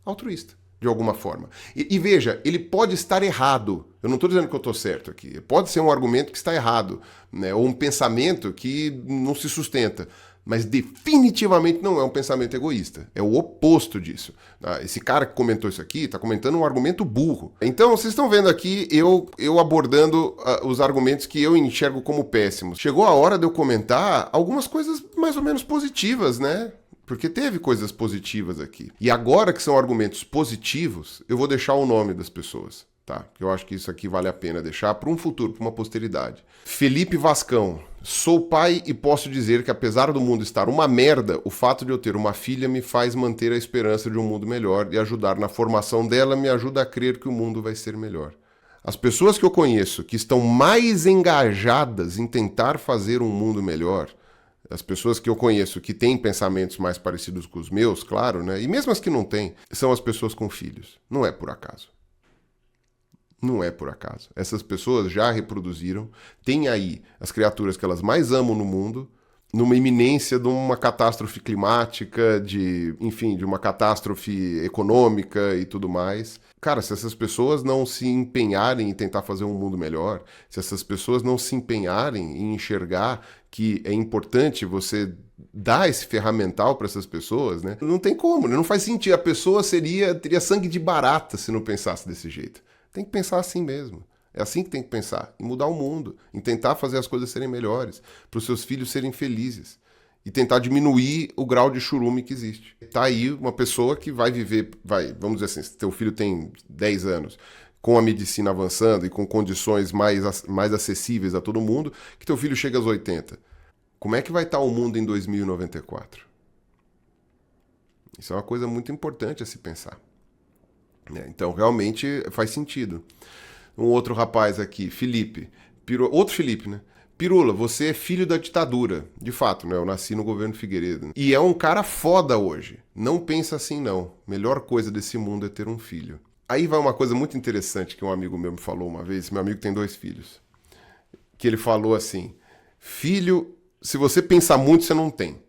altruísta. De alguma forma. E veja, ele pode estar errado. Eu não estou dizendo que eu estou certo aqui. Pode ser um argumento que está errado, né? Ou um pensamento que não se sustenta. Mas definitivamente não é um pensamento egoísta. É o oposto disso. Esse cara que comentou isso aqui está comentando um argumento burro. Então, vocês estão vendo aqui eu abordando os argumentos que eu enxergo como péssimos. Chegou a hora de eu comentar algumas coisas mais ou menos positivas, né? Porque teve coisas positivas aqui. E agora que são argumentos positivos, eu vou deixar o nome das pessoas, tá? Eu acho que isso aqui vale a pena deixar para um futuro, para uma posteridade. Felipe Vascão. Sou pai e posso dizer que apesar do mundo estar uma merda, o fato de eu ter uma filha me faz manter a esperança de um mundo melhor e ajudar na formação dela me ajuda a crer que o mundo vai ser melhor. As pessoas que eu conheço que estão mais engajadas em tentar fazer um mundo melhor, as pessoas que eu conheço que têm pensamentos mais parecidos com os meus, claro, né? E mesmo as que não têm, são as pessoas com filhos. Não é por acaso. Não é por acaso. Essas pessoas já reproduziram, têm aí as criaturas que elas mais amam no mundo numa iminência de uma catástrofe climática, enfim, de uma catástrofe econômica e tudo mais. Cara, se essas pessoas não se empenharem em tentar fazer um mundo melhor, se essas pessoas não se empenharem em enxergar que é importante você dar esse ferramental para essas pessoas, né? Não tem como, né? Não faz sentido. A pessoa teria sangue de barata se não pensasse desse jeito. Tem que pensar assim mesmo. É assim que tem que pensar, em mudar o mundo, em tentar fazer as coisas serem melhores, para os seus filhos serem felizes e tentar diminuir o grau de churume que existe. Tá aí uma pessoa que vai viver, vamos dizer assim, se teu filho tem 10 anos, com a medicina avançando e com condições mais acessíveis a todo mundo, que teu filho chega aos 80. Como é que vai estar o mundo em 2094? Isso é uma coisa muito importante a se pensar. Então, realmente faz sentido. Um outro rapaz aqui, Felipe. Outro Felipe, né? Pirula, você é filho da ditadura. De fato, né? Eu nasci no governo Figueiredo. E é um cara foda hoje. Não pensa assim, não. Melhor coisa desse mundo é ter um filho. Aí vai uma coisa muito interessante que um amigo meu me falou uma vez. Meu amigo tem 2 filhos. Que ele falou assim: filho, se você pensar muito, você não tem.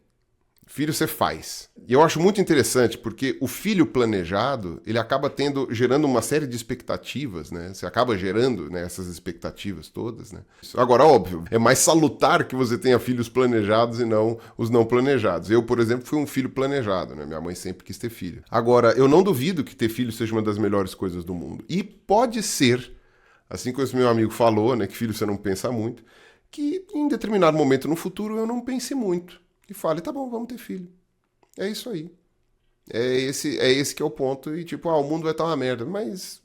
Filho você faz. E eu acho muito interessante porque o filho planejado, ele acaba gerando uma série de expectativas, né? Você acaba gerando, né, essas expectativas todas, né? Agora, óbvio, é mais salutar que você tenha filhos planejados e não os não planejados. Eu, por exemplo, fui um filho planejado, né? Minha mãe sempre quis ter filho. Agora, eu não duvido que ter filho seja uma das melhores coisas do mundo. E pode ser, assim como esse meu amigo falou, né, que filho você não pensa muito, que em determinado momento no futuro eu não pense muito. E fale, tá bom, vamos ter filho. É isso aí. É esse que é o ponto. E tipo, o mundo vai estar uma merda. Mas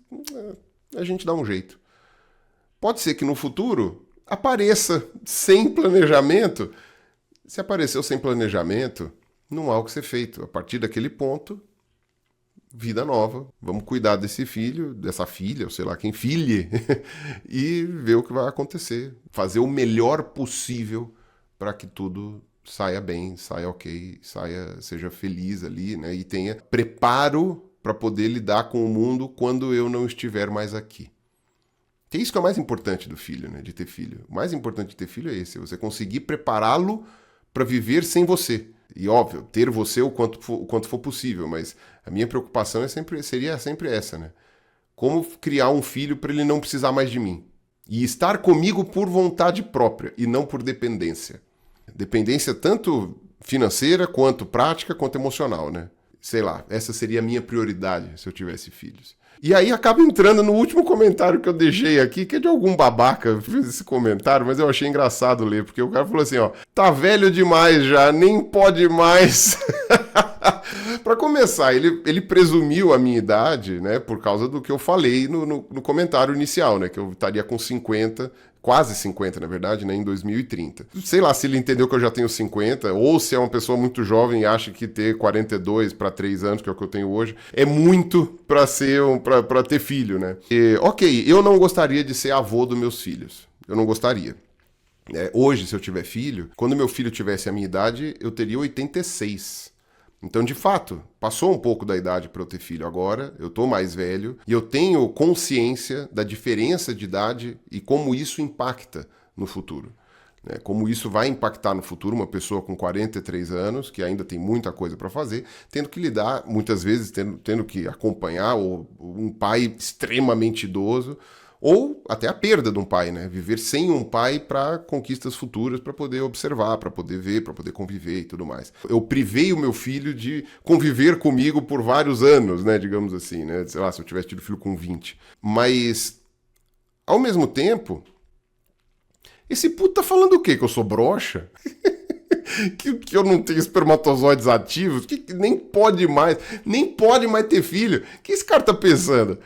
a gente dá um jeito. Pode ser que no futuro apareça sem planejamento. Se apareceu sem planejamento, não há o que ser feito. A partir daquele ponto, vida nova. Vamos cuidar desse filho, dessa filha, ou sei lá quem, filhe, e ver o que vai acontecer. Fazer o melhor possível para que tudo saia bem, saia ok, seja feliz ali, né? E tenha preparo para poder lidar com o mundo quando eu não estiver mais aqui. Que é isso que é o mais importante do filho, né? De ter filho. O mais importante de ter filho é esse, você conseguir prepará-lo para viver sem você. E óbvio, ter você o quanto for possível, mas a minha preocupação seria sempre essa, né? Como criar um filho para ele não precisar mais de mim. E estar comigo por vontade própria e não por dependência. Dependência tanto financeira, quanto prática, quanto emocional, né? Sei lá, essa seria a minha prioridade se eu tivesse filhos. E aí acaba entrando no último comentário que eu deixei aqui, que é de algum babaca que fez esse comentário, mas eu achei engraçado ler, porque o cara falou assim, ó, tá velho demais já, nem pode mais. Para começar, ele presumiu a minha idade, né, por causa do que eu falei no comentário inicial, né, que eu estaria com 50, quase 50, na verdade, né, em 2030. Sei lá se ele entendeu que eu já tenho 50, ou se é uma pessoa muito jovem e acha que ter 42 para 3 anos, que é o que eu tenho hoje, é muito para ter filho, né? Ok, eu não gostaria de ser avô dos meus filhos. Eu não gostaria. Hoje, se eu tiver filho, quando meu filho tivesse a minha idade, eu teria 86. Então, de fato, passou um pouco da idade para eu ter filho agora, eu tô mais velho, e eu tenho consciência da diferença de idade e como isso impacta no futuro. Né? Como isso vai impactar no futuro uma pessoa com 43 anos, que ainda tem muita coisa para fazer, tendo que lidar, muitas vezes, tendo que acompanhar um pai extremamente idoso, ou até a perda de um pai, né? Viver sem um pai para conquistas futuras, para poder observar, para poder ver, para poder conviver e tudo mais. Eu privei o meu filho de conviver comigo por vários anos, né? Digamos assim, né? Sei lá, se eu tivesse tido filho com 20. Mas, ao mesmo tempo, esse puto tá falando o quê? Que eu sou broxa? que eu não tenho espermatozoides ativos? Que nem pode mais ter filho? O que esse cara tá pensando?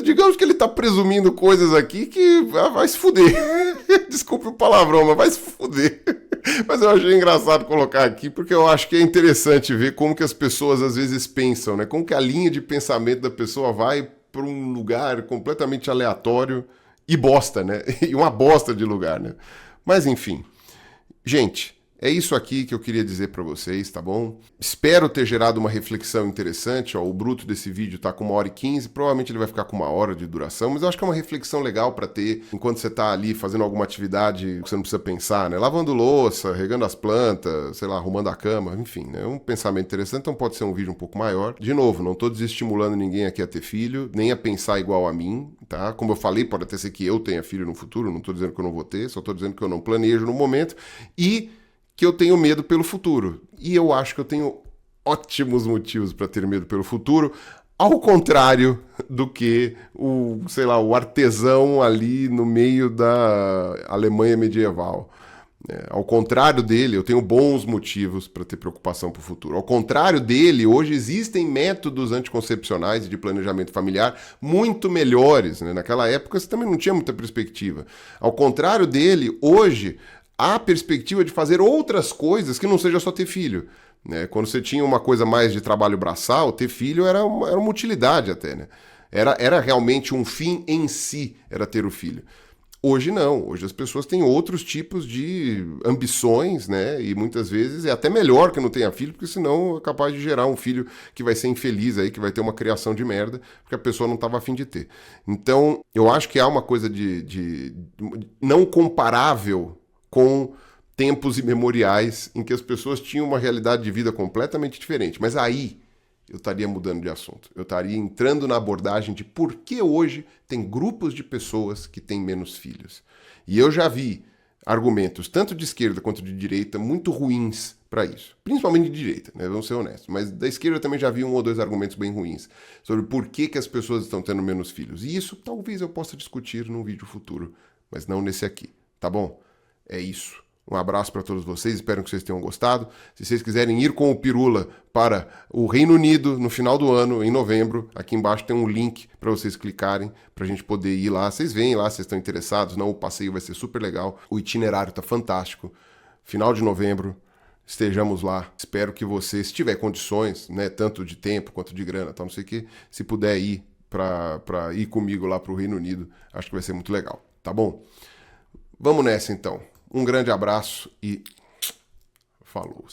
Digamos que ele tá presumindo coisas aqui que vai se fuder. Desculpe o palavrão, mas vai se fuder. Mas eu achei engraçado colocar aqui, porque eu acho que é interessante ver como que as pessoas às vezes pensam, né? Como que a linha de pensamento da pessoa vai para um lugar completamente aleatório e bosta, né? E uma bosta de lugar, né? Mas enfim. Gente, É isso aqui que eu queria dizer para vocês, tá bom? Espero ter gerado uma reflexão interessante. Ó, o bruto desse vídeo tá com 1h15, provavelmente ele vai ficar com 1 hora de duração, mas eu acho que é uma reflexão legal para ter enquanto você tá ali fazendo alguma atividade que você não precisa pensar, né? Lavando louça, regando as plantas, sei lá, arrumando a cama, enfim, né? É um pensamento interessante, então pode ser um vídeo um pouco maior. De novo, não tô desestimulando ninguém aqui a ter filho, nem a pensar igual a mim, tá? Como eu falei, pode até ser que eu tenha filho no futuro, não tô dizendo que eu não vou ter, só tô dizendo que eu não planejo no momento e que eu tenho medo pelo futuro. E eu acho que eu tenho ótimos motivos para ter medo pelo futuro, ao contrário do que sei lá, o artesão ali no meio da Alemanha medieval. Ao contrário dele, eu tenho bons motivos para ter preocupação para o futuro. Ao contrário dele, hoje existem métodos anticoncepcionais e de planejamento familiar muito melhores, né? Naquela época você também não tinha muita perspectiva. Ao contrário dele, hoje há perspectiva de fazer outras coisas que não seja só ter filho. Né? Quando você tinha uma coisa mais de trabalho braçal, ter filho era uma utilidade até. Né? Era realmente um fim em si, era ter o filho. Hoje não, hoje as pessoas têm outros tipos de ambições, né? E muitas vezes é até melhor que não tenha filho, porque senão é capaz de gerar um filho que vai ser infeliz aí, que vai ter uma criação de merda, porque a pessoa não estava a fim de ter. Então, eu acho que há uma coisa de não comparável com tempos imemoriais em que as pessoas tinham uma realidade de vida completamente diferente. Mas aí eu estaria mudando de assunto. Eu estaria entrando na abordagem de por que hoje tem grupos de pessoas que têm menos filhos. E eu já vi argumentos, tanto de esquerda quanto de direita, muito ruins para isso. Principalmente de direita, né? Vamos ser honestos. Mas da esquerda eu também já vi 1 ou 2 argumentos bem ruins sobre por que as pessoas estão tendo menos filhos. E isso talvez eu possa discutir num vídeo futuro, mas não nesse aqui, tá bom? É isso. Um abraço para todos vocês, espero que vocês tenham gostado. Se vocês quiserem ir com o Pirula para o Reino Unido no final do ano, em novembro, aqui embaixo tem um link para vocês clicarem, para a gente poder ir lá. Vocês veem lá, vocês estão interessados, não, o passeio vai ser super legal, o itinerário está fantástico. Final de novembro, estejamos lá. Espero que você, se tiver condições, né, tanto de tempo quanto de grana, tal, não sei o que, se puder ir para ir comigo lá para o Reino Unido, acho que vai ser muito legal, tá bom? Vamos nessa então. Um grande abraço e falou!